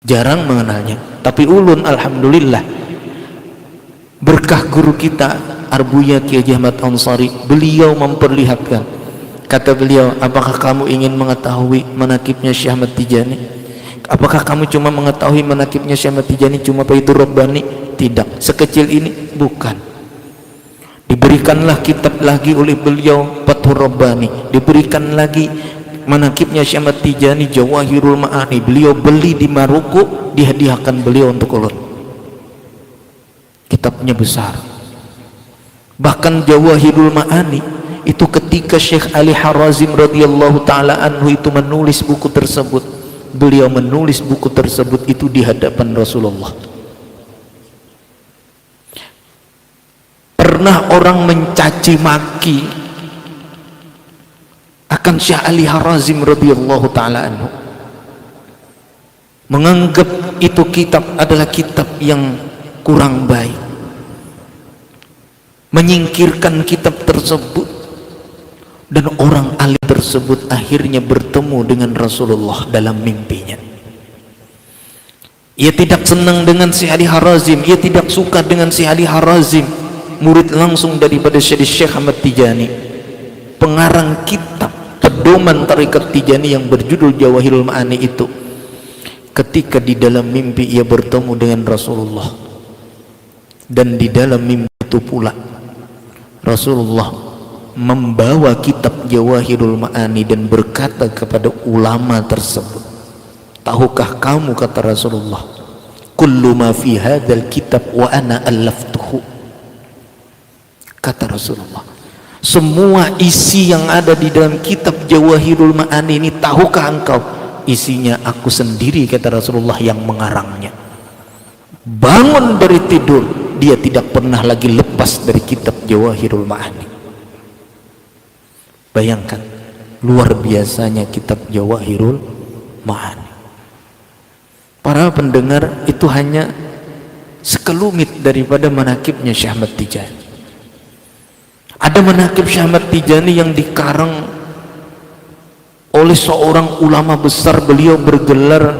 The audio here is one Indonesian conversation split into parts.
jarang mengenalnya. Tapi ulun alhamdulillah berkah guru kita Arbuya Kiai Haji Ahmad Ansari, beliau memperlihatkan, kata beliau, apakah kamu ingin mengetahui manakibnya Syekh Ahmad Tijani? Apakah kamu cuma mengetahui manakibnya Syekh Ahmad Tijani cuma Faidhur Rabbani? Tidak, sekecil ini bukan. Diberikanlah kitab lagi oleh beliau Fathur Rabbani, diberikan lagi manakibnya Syekh Ahmad Tijani Jawahirul Ma'ani, beliau beli di Maroko, dihadiahkan beliau untuk ulun. Kitabnya besar. Bahkan Jawahirul Ma'ani itu ketika Syekh Ali Harazim radhiyallahu taala anhu itu menulis buku tersebut, beliau menulis buku tersebut itu di hadapan Rasulullah. Pernah orang mencaci maki akan Syekh Ali Harazim radhiyallahu taala anhu, menganggap itu kitab adalah kitab yang kurang baik, menyingkirkan kitab tersebut. Dan orang alim tersebut akhirnya bertemu dengan Rasulullah dalam mimpinya. Ia tidak senang dengan Syekh Ali Harazim, ia tidak suka dengan Syekh Ali Harazim, murid langsung daripada Syekh Ahmad Tijani, pengarang kitab pedoman tarekat Tijani yang berjudul Jawahirul Ma'ani itu. Ketika di dalam mimpi ia bertemu dengan Rasulullah, dan di dalam mimpi itu pula Rasulullah membawa kitab Jawahirul Ma'ani dan berkata kepada ulama tersebut, tahukah kamu, kata Rasulullah, kullu ma fi hadzal kitab wa ana allaftuhu. Kata Rasulullah, semua isi yang ada di dalam kitab Jawahirul Ma'ani ini, tahukah engkau, isinya aku sendiri, kata Rasulullah, yang mengarangnya. Bangun dari tidur, dia tidak pernah lagi lepas dari kitab Jawahirul Ma'ani. Bayangkan luar biasanya kitab Jawahirul Ma'ani. Para pendengar, itu hanya sekelumit daripada manakibnya Syekh Ahmad Tijani. Ada manakib Syekh Ahmad Tijani yang dikarang oleh seorang ulama besar. Beliau bergelar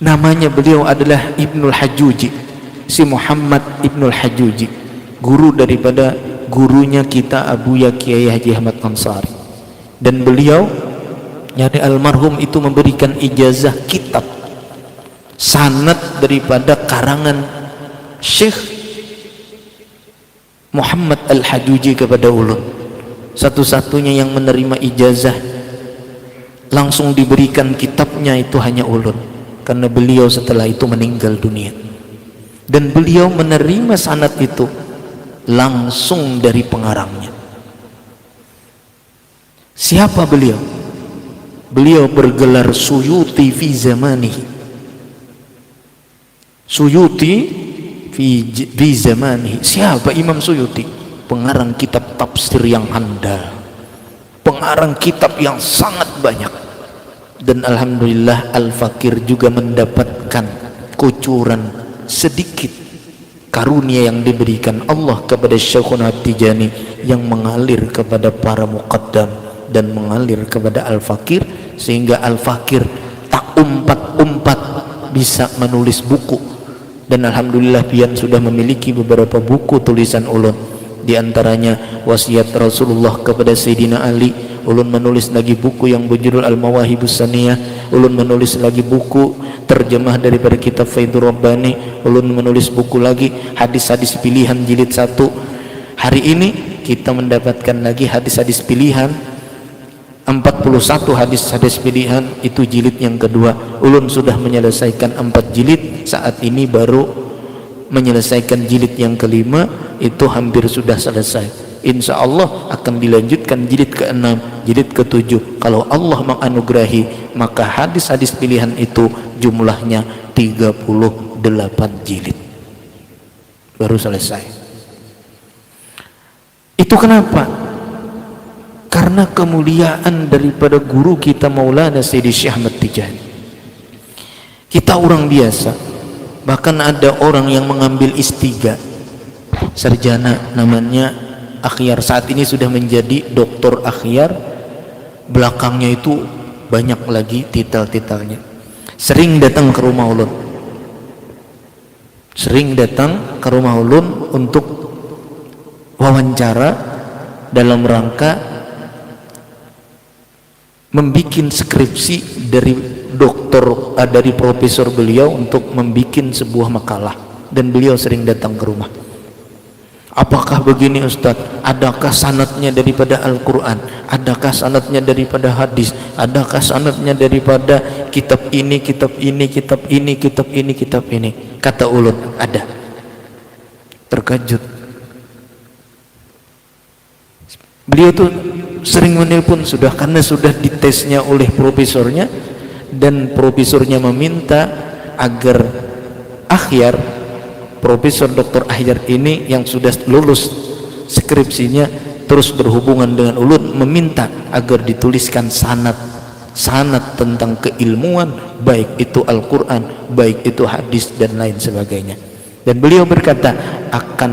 namanya, beliau adalah Ibnul Hajjuji, si Muhammad Ibnul Hajjuji, guru daripada gurunya kita Abuya Kiai Haji Ahmad Ansari. Dan beliau, yakni almarhum itu, memberikan ijazah kitab sanad daripada karangan Syekh Muhammad Al-Hajjuji kepada ulun. Satu-satunya yang menerima ijazah langsung diberikan kitabnya itu hanya ulun, karena beliau setelah itu meninggal dunia. Dan beliau menerima sanad itu langsung dari pengarangnya. Siapa beliau? Beliau bergelar Suyuti fi zamanihi. Suyuti fi zamanihi. Siapa Imam Suyuti? Pengarang kitab tafsir yang handal, pengarang kitab yang sangat banyak. Dan alhamdulillah Al-Fakir juga mendapatkan kucuran sedikit karunia yang diberikan Allah kepada Syekhuna Tijani, yang mengalir kepada para muqaddam dan mengalir kepada Al-Fakir, sehingga Al-Fakir tak umpat-umpat bisa menulis buku. Dan alhamdulillah pian sudah memiliki beberapa buku tulisan ulun, di antaranya wasiat Rasulullah kepada Sayyidina Ali. Ulun menulis lagi buku yang berjudul Al-Mawahibus Saniyah. Ulun menulis lagi buku terjemah daripada kitab Faidhur Rabbani. Ulun menulis buku lagi hadis-hadis pilihan jilid 1. Hari ini kita mendapatkan lagi hadis-hadis pilihan 41 hadis-hadis pilihan, itu jilid yang kedua. Ulun sudah menyelesaikan 4 jilid, saat ini baru menyelesaikan jilid yang kelima, itu hampir sudah selesai. Insya Allah akan dilanjutkan jilid ke-6, jilid ke-7. Kalau Allah menganugerahi, maka hadis-hadis pilihan itu jumlahnya 38 jilid. Baru selesai. Itu kenapa? Karena kemuliaan daripada guru kita Maulana Sayyidi Syekh Ahmad Tijani. Kita orang biasa, bahkan ada orang yang mengambil S3 sarjana, namanya Akhyar, saat ini sudah menjadi doktor Akhyar, belakangnya itu banyak lagi titel-titelnya. Sering datang ke rumah ulun, sering datang ke rumah ulun untuk wawancara dalam rangka membikin skripsi dari dari profesor beliau untuk membikin sebuah makalah, dan beliau sering datang ke rumah. Apakah begini Ustadz? Adakah sanadnya daripada Al-Quran? Adakah sanadnya daripada hadis? Adakah sanadnya daripada kitab ini, kitab ini, kitab ini, kitab ini, kitab ini? Kata ulun, ada. Terkejut. Beliau tuh sering menelpon sudah, karena sudah ditesnya oleh profesornya, dan profesornya meminta agar Akhyar, Profesor Dr. Akhyar ini yang sudah lulus skripsinya terus berhubungan dengan ulun, meminta agar dituliskan sanad tentang keilmuan, baik itu Al-Quran, baik itu hadis dan lain sebagainya. Dan beliau berkata, akan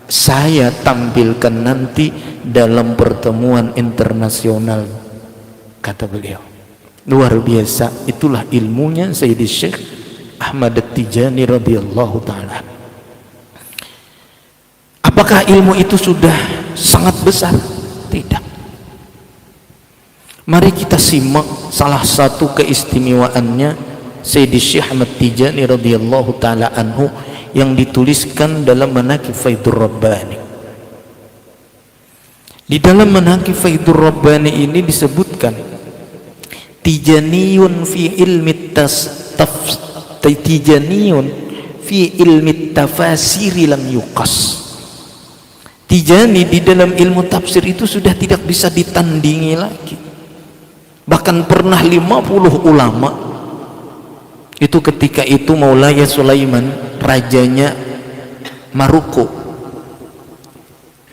saya tampilkan nanti dalam pertemuan internasional, kata beliau. Luar biasa, itulah ilmunya Sayyidi Syekh Ahmad At-Tijani radhiyallahu ta'ala. Apakah ilmu itu sudah sangat besar? Tidak. Mari kita simak salah satu keistimewaannya Sayyidi Syekh Ahmad Tijani radhiyallahu ta'ala anhu yang dituliskan dalam Manaqib Faidur Rabbani. Di dalam Manaqib Faidur Rabbani ini disebutkan, Tijaniyun fi ilmi Tijaniyun fi ilmi tafasiri lam yuqas. Tijani di dalam ilmu tafsir itu sudah tidak bisa ditandingi lagi. Bahkan pernah 50 ulama itu ketika itu Maulaya Sulaiman, rajanya Maroko.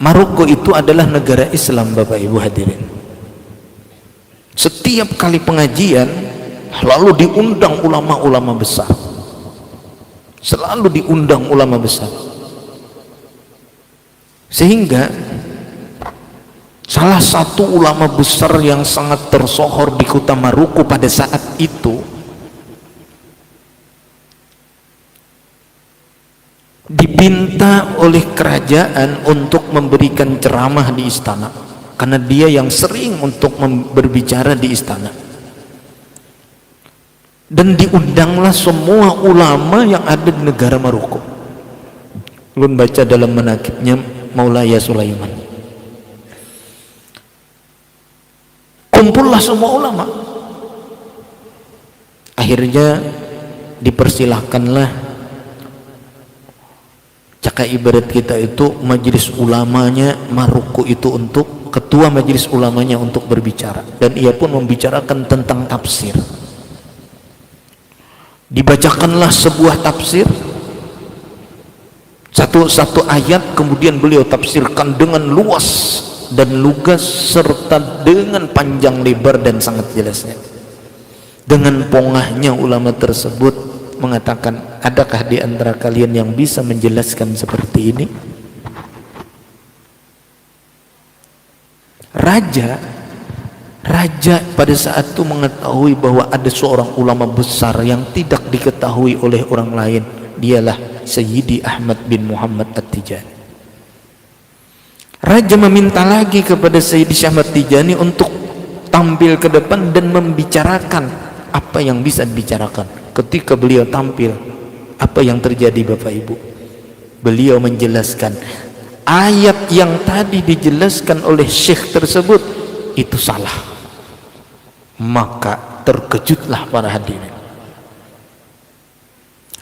Maroko itu adalah negara Islam, Bapak Ibu hadirin. Setiap kali pengajian lalu diundang ulama-ulama besar, selalu diundang ulama besar, sehingga salah satu ulama besar yang sangat tersohor di kota Maroko pada saat itu dipinta oleh kerajaan untuk memberikan ceramah di istana, karena dia yang sering untuk berbicara di istana. Dan diundanglah semua ulama yang ada di negara Maroko. Ulun baca dalam manaqibnya Maulaya Sulaiman. Kumpullah semua ulama. Akhirnya dipersilahkanlah, cakap ibarat kita itu, majelis ulamanya Maroko itu untuk ketua majelis ulamanya untuk berbicara, dan ia pun membicarakan tentang tafsir. Dibacakanlah sebuah tafsir, satu ayat, kemudian beliau tafsirkan dengan luas dan lugas serta dengan panjang lebar dan sangat jelasnya. Dengan pongahnya ulama tersebut mengatakan, adakah di antara kalian yang bisa menjelaskan seperti ini? Raja pada saat itu mengetahui bahwa ada seorang ulama besar yang tidak diketahui oleh orang lain, dialah Sayyidi Ahmad bin Muhammad At-Tijani. Raja meminta lagi kepada Sayyidi Ahmad Tijani untuk tampil ke depan dan membicarakan apa yang bisa dibicarakan. Ketika beliau tampil, apa yang terjadi Bapak Ibu? Beliau menjelaskan ayat yang tadi dijelaskan oleh syekh tersebut itu salah. Maka terkejutlah para hadirin.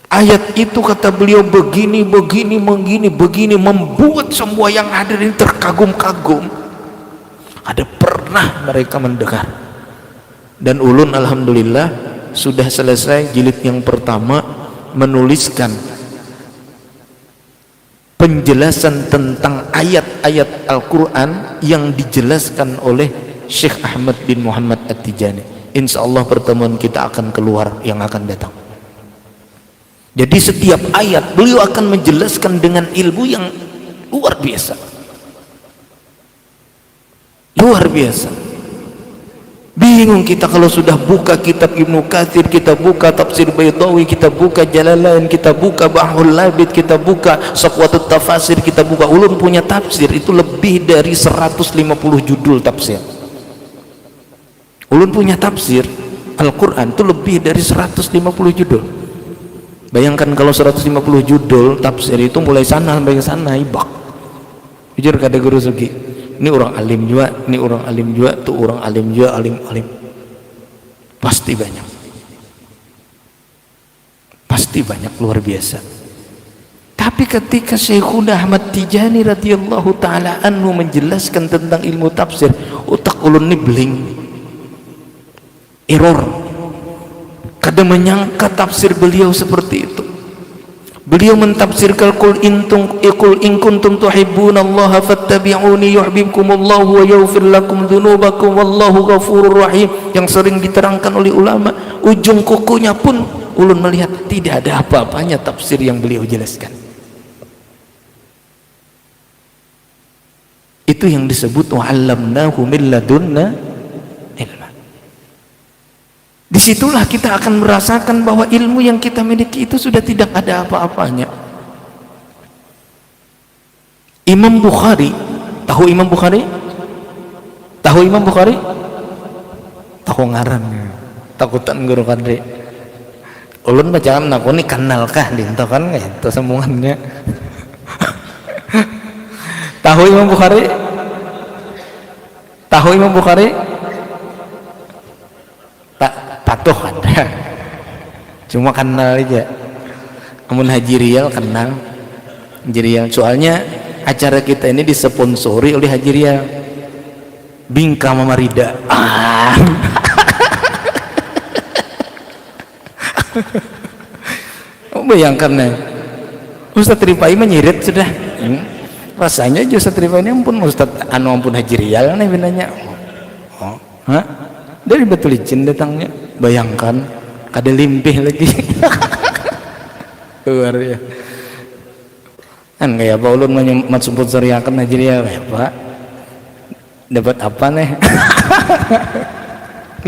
Ayat itu kata beliau begini, membuat semua yang hadirin terkagum-kagum. Ada pernah mereka mendengar. Dan ulun alhamdulillah sudah selesai jilid yang pertama menuliskan penjelasan tentang ayat-ayat Al-Quran yang dijelaskan oleh Syekh Ahmad bin Muhammad At-Tijani. Insya Allah pertemuan kita akan keluar yang akan datang. Jadi setiap ayat beliau akan menjelaskan dengan ilmu yang luar biasa. Luar biasa. Bingung kita kalau sudah buka kitab Ibnu Katsir, kita buka tafsir Baydawi, kita buka Jalalain, kita buka Bahrul Labid, kita buka Saqwatut Tafasir, kita buka. Ulun punya tafsir itu lebih dari 150 judul tafsir. Ulun punya tafsir Al-Quran itu lebih dari 150 judul. Bayangkan kalau 150 judul tafsir itu mulai sana sampai ke sana, ibak. Jujur kata Guru Sugi, ini orang alim juga, ini orang alim juga, tuh orang alim juga, alim pasti banyak, pasti banyak, luar biasa. Tapi ketika Syekhuna Ahmad Tijani radhiyallahu taala anhu menjelaskan tentang ilmu tafsir, otak ulun ini bling, error. Kadang menyangka tafsir beliau seperti itu. Beliau mentafsirkan qul in kuntum tuhibbunallaha fattabi'uni yuhibbukumullahu wa yaghfir lakum dzunubakum wallahu ghafurur rahim, yang sering diterangkan oleh ulama. Ujung kukunya pun ulun melihat tidak ada apa-apanya tafsir yang beliau jelaskan. Itu yang disebut wa'allamnahu min ladunna ilma. Disitulah kita akan merasakan bahwa ilmu yang kita miliki itu sudah tidak ada apa-apanya. Imam Bukhari, tahu Imam Bukhari? Tahu Imam Bukhari? Tahu ngarannya, takutan Guru Kadri. Ulun bacaan aku ini kenal kah dinto kan itu sambungannya. Tahu Imam Bukhari? Tahu Imam Bukhari? Patuh ada, cuma kenal aja. Amun Haji Rial kenal, Haji Rial. Soalnya acara kita ini disponsori oleh Haji Rial, Bingka Mama Rida. Bayangkan nih, Ustaz Rifai menyirit sudah. Rasanya aja Ustaz Rifai ini ampun Ustaz ampun Haji Rial nih benanya. Oh, hah? Dari Batu Licin datangnya. Bayangkan ada limpih lagi. Luar ya kan, kayak apa ulun maksud soriakan aja dia kayak Pak dapat apa nih.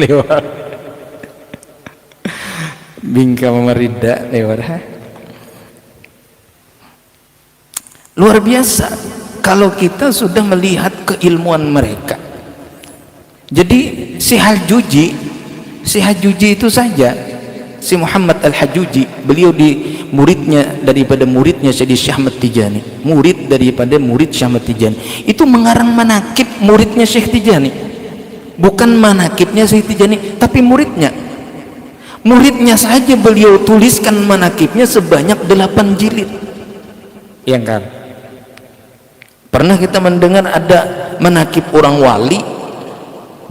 Lewat Bingka Mama Rida lewat. Luar biasa kalau kita sudah melihat keilmuan mereka. Jadi si Hajuji itu saja, si Muhammad Al-Hajuji, beliau di muridnya daripada muridnya Syekh Ahmad Tijani, murid daripada murid Syekh Ahmad Tijani, itu mengarang manakib muridnya Syekh Tijani, bukan manakibnya Syekh Tijani, tapi muridnya saja beliau tuliskan manakibnya sebanyak 8 jilid. Ya kan? Pernah kita mendengar ada manakib orang wali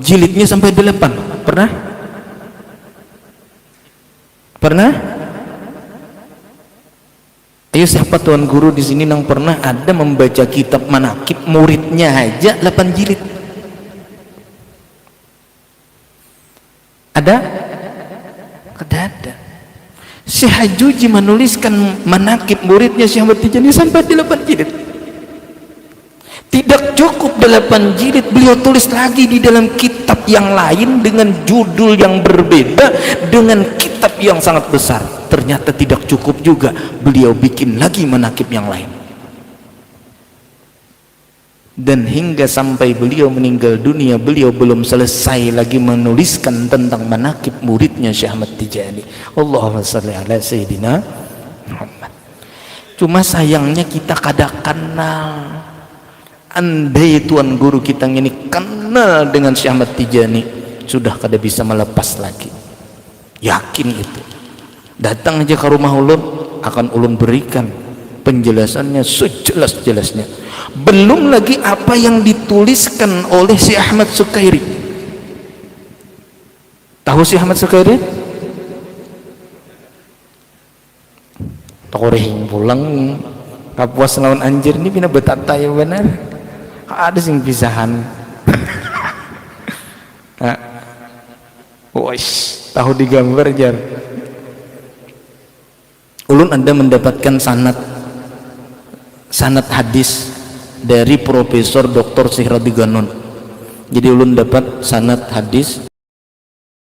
jilidnya sampai 8? Pernah? Ayo siapa tuan guru di sini yang pernah ada membaca kitab manakib muridnya aja 8 jilid? Ada? Ada. Syekh Hajuji menuliskan manakib muridnya Syekh Ahmad Tijani sampai 8 jilid. Tidak cukup 8 jilid, beliau tulis lagi di dalam kitab yang lain dengan judul yang berbeda, dengan kitab yang sangat besar. Ternyata tidak cukup juga, beliau bikin lagi manakib yang lain. Dan hingga sampai beliau meninggal dunia, beliau belum selesai lagi menuliskan tentang manakib muridnya Syekh Ahmad Tijani. Allahumma shalli ala Sayyidina Muhammad. Cuma sayangnya kita kadang kenal. Andai tuan guru kita ini kenal dengan Syekh Ahmad Tijani, sudah kada bisa melepas lagi. Yakin itu. Datang aja ke rumah ulun, akan ulun berikan penjelasannya sejelas-jelasnya. Belum lagi apa yang dituliskan oleh Syekh Ahmad Sukairi. Tahu Syekh Ahmad Sukairi? Takoreh pulang kapuas lawan anjir ini bina betata ya benar. Ada sing pisahan. Tahu digambar jar. Ulun ada mendapatkan sanad hadis dari Profesor Dr. Syekh Radi Ganon. Jadi ulun dapat sanad hadis